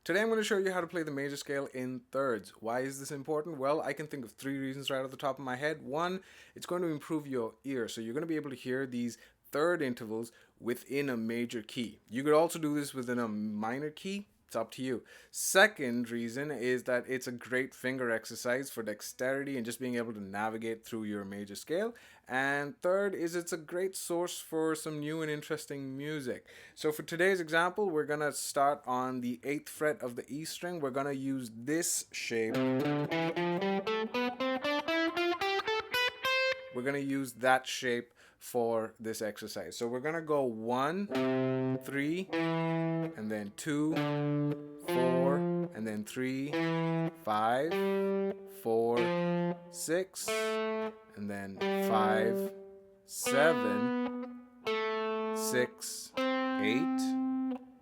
Today I'm going to show you how to play the major scale in thirds. Why is this important? Well, I can think of three reasons right off the top of my head. One, it's going to improve your ear, so you're going to be able to hear these third intervals within a major key. You could also do this within a minor key. It's up to you. Second reason is that it's a great finger exercise for dexterity and just being able to navigate through your major scale. And third is it's a great source for some new and interesting music. So for today's example, we're going to start on the 8th fret of the E string. We're going to use this shape. We're going to use that shape for this exercise. So we're going to go 1, 3, and then 2, 4, and then 3, 5, 4, 6, and then 5, 7, 6, 8,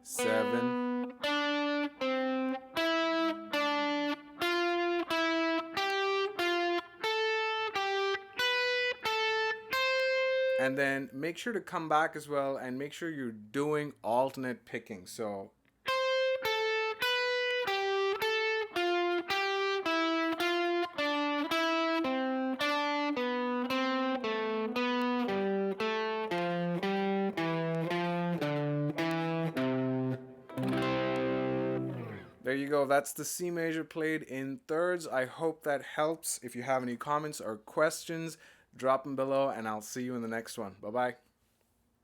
7, and then make sure to come back as well and make sure you're doing alternate picking. So there you go. That's the C major played in thirds. I hope that helps. If you have any comments or questions, drop them below and I'll see you in the next one. Bye-bye.